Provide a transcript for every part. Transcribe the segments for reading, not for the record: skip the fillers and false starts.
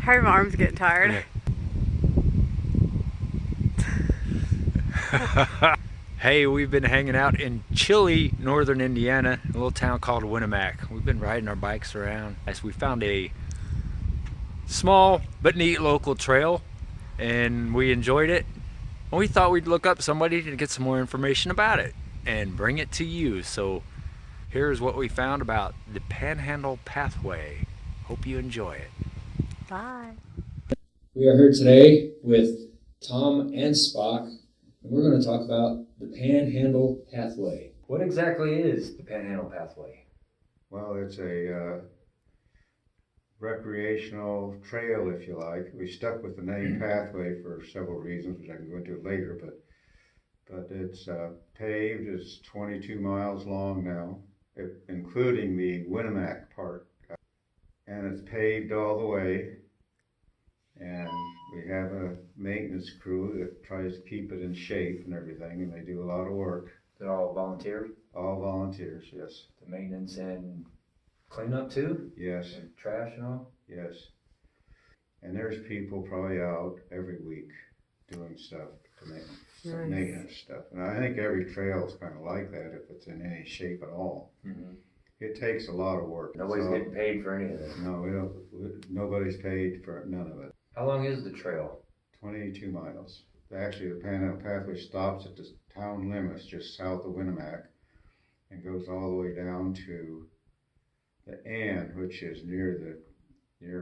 Harry, my arm's getting tired. Yeah. Hey, we've been hanging out in chilly northern Indiana, a little town called Winamac. We've been riding our bikes around as we found a small but neat local trail, and we enjoyed it. And we thought we'd look up somebody to get some more information about it and bring it to you. So here's what we found about the Panhandle Pathway. Hope you enjoy it. Bye. We are here today with Tom Anspach, and we're going to talk about the Panhandle Pathway. What exactly is the Panhandle Pathway? Well, it's a recreational trail, if you like. We stuck with the name Pathway for several reasons, which I can go into later, but it's paved. It's 22 miles long now, including the Winamac part. And it's paved all the way. And we have a maintenance crew that tries to keep it in shape and everything, and they do a lot of work. They're all volunteers? All volunteers, yes. The maintenance and cleanup too? Yes. And trash and all? Yes. And there's people probably out every week doing stuff to make some maintenance stuff. And I think every trail is kind of like that if it's in any shape at all. Mm-hmm. It takes a lot of work. Nobody's getting paid for any of it? No, nobody's paid for none of it. How long is the trail? 22 miles. Actually, the Panhandle Pathway stops at the town limits just south of Winamac and goes all the way down to the end, which is near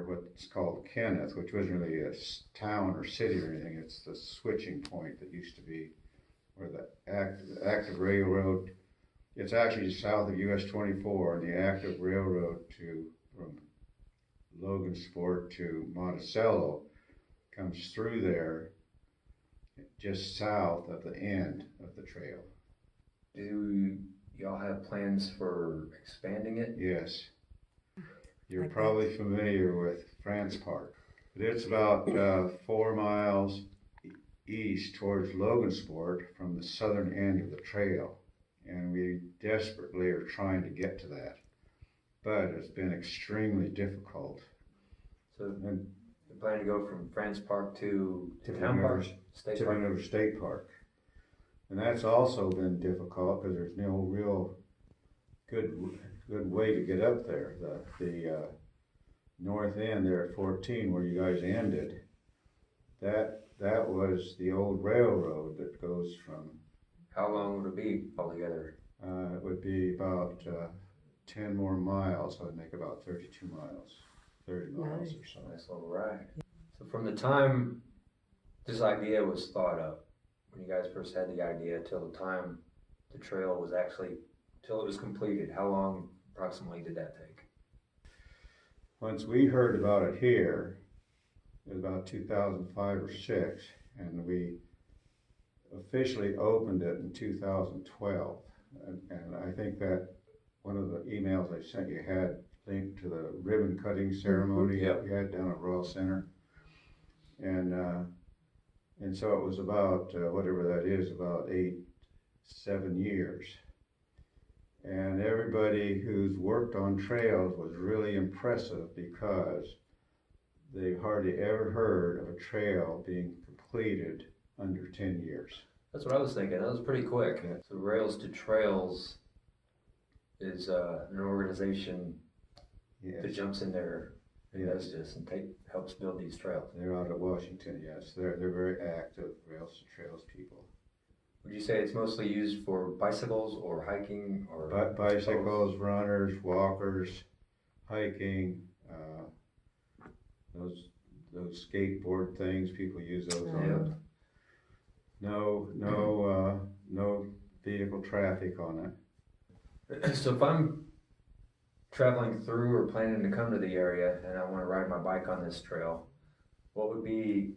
what's called Kenneth, which wasn't really a town or city or anything. It's the switching point that used to be where the active railroad. It's actually south of US 24, and the active railroad from Logansport to Monticello comes through there just south of the end of the trail. Do y'all have plans for expanding it? Yes. You're probably familiar with France Park. It's about 4 miles east towards Logansport from the southern end of the trail, and we desperately are trying to get to that. But it's been extremely difficult. So you're planning to go from France Park to Town Park? State Park? To State Park. And that's also been difficult because there's no real good way to get up there. The north end there at 14 where you guys ended, that was the old railroad that goes from... How long would it be altogether? It would be about 10 more miles, so it'd make about 32 miles, 30 miles or so. Nice little ride. So from the time this idea was thought up, when you guys first had the idea, till the time the trail was till it was completed, how long approximately did that take? Once we heard about it here, it was about 2005 or 6, and we officially opened it in 2012. And I think that one of the emails I sent you had linked to the ribbon cutting ceremony that we had down at Royal Center. And so it was about, whatever that is, about 7 years. And everybody who's worked on trails was really impressive because they've hardly ever heard of a trail being completed under 10 years. That's what I was thinking. That was pretty quick. Yeah. So Rails-to-Trails is an organization that jumps in there and does this and helps build these trails. They're out of Washington, yes. They're very active Rails-to-Trails people. Would you say it's mostly used for bicycles or hiking or bicycles, runners, walkers, hiking, those skateboard things, people use those on. No vehicle traffic on it. So if I'm traveling through or planning to come to the area and I want to ride my bike on this trail, what would be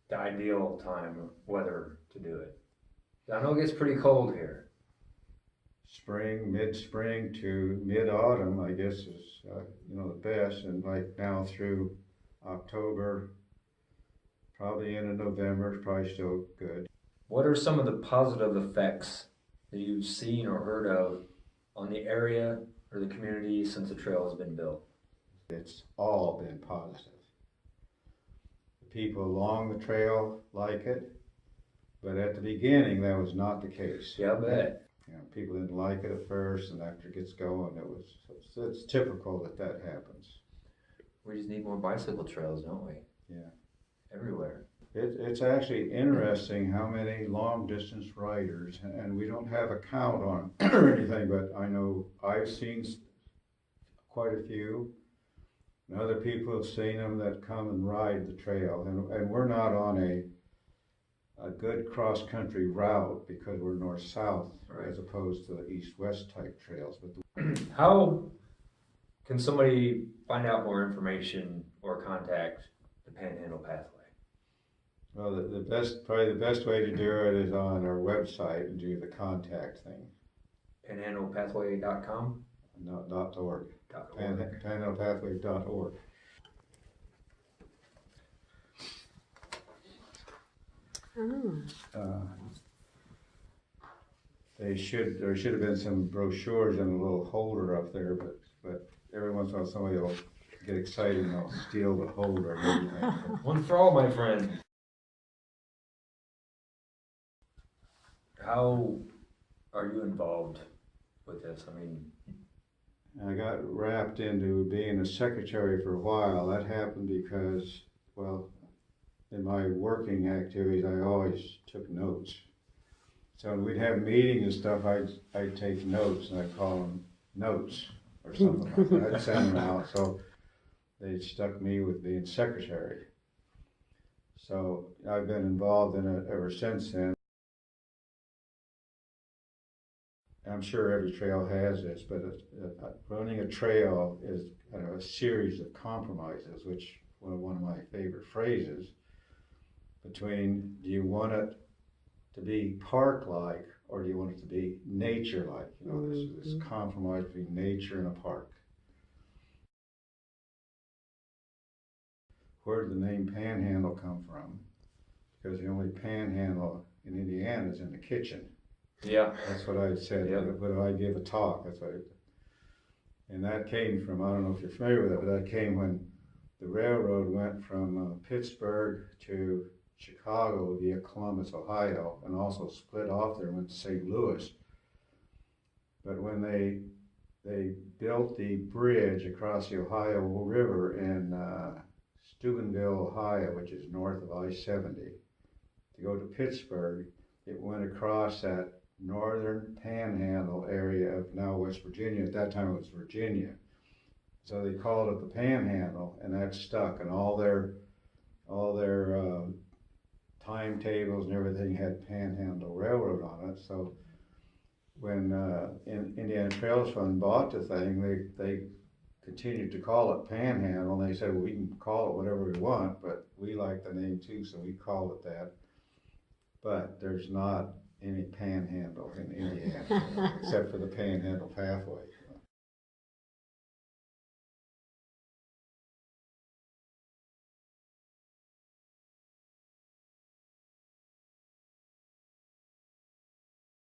the ideal time of weather to do it? I know it gets pretty cold here. Spring, mid-spring to mid-autumn, I guess is the best, and like now through October, probably into November is probably still good. What are some of the positive effects that you've seen or heard of on the area or the community since the trail has been built? It's all been positive. people along the trail like it, but at the beginning that was not the case. Yeah, I bet. You know, people didn't like it at first, and after it gets going, it's typical that happens. We just need more bicycle trails, don't we? Yeah. Everywhere. It's actually interesting how many long distance riders, and we don't have a count on or anything, but I know I've seen quite a few, and other people have seen them that come and ride the trail, and we're not on a good cross country route because we're north south, right, as opposed to the east west type trails. But how can somebody find out more information or contact the Panhandle Pathway? Well, probably the best way to do it is on our website and do the contact thing. Panhandlepathway.com? No, .org. Panhandlepathway.org. There should have been some brochures in a little holder up there, but every once in a while somebody will get excited and they'll steal the holder and everything. One for all, my friend. How are you involved with this? I mean, I got wrapped into being a secretary for a while. That happened because, well, in my working activities, I always took notes. So when we'd have meetings and stuff, I'd take notes, and I'd call them notes or something like that. I'd send them out, so they stuck me with being secretary. So I've been involved in it ever since then. I'm sure every trail has this, but running a trail is kind of a series of compromises, which was one of my favorite phrases, between do you want it to be park-like or do you want it to be nature-like? You know, this compromise between nature and a park. Where did the name Panhandle come from? Because the only panhandle in Indiana is in the kitchen. yeah. That's what I said. Yeah. When I gave a talk, that's what and that came from, I don't know if you're familiar with it, but that came when the railroad went from Pittsburgh to Chicago via Columbus, Ohio, and also split off there and went to St. Louis. But when they built the bridge across the Ohio River in Steubenville, Ohio, which is north of I-70, to go to Pittsburgh, it went across that northern panhandle area of now West Virginia. At that time it was Virginia. So they called it the Panhandle, and that stuck, and all their timetables and everything had Panhandle Railroad on it. So when Indiana Trails Fund bought the thing, they continued to call it Panhandle, and they said, well, we can call it whatever we want, but we like the name too, so we call it that. But there's not any panhandle in Indiana except for the Panhandle Pathway.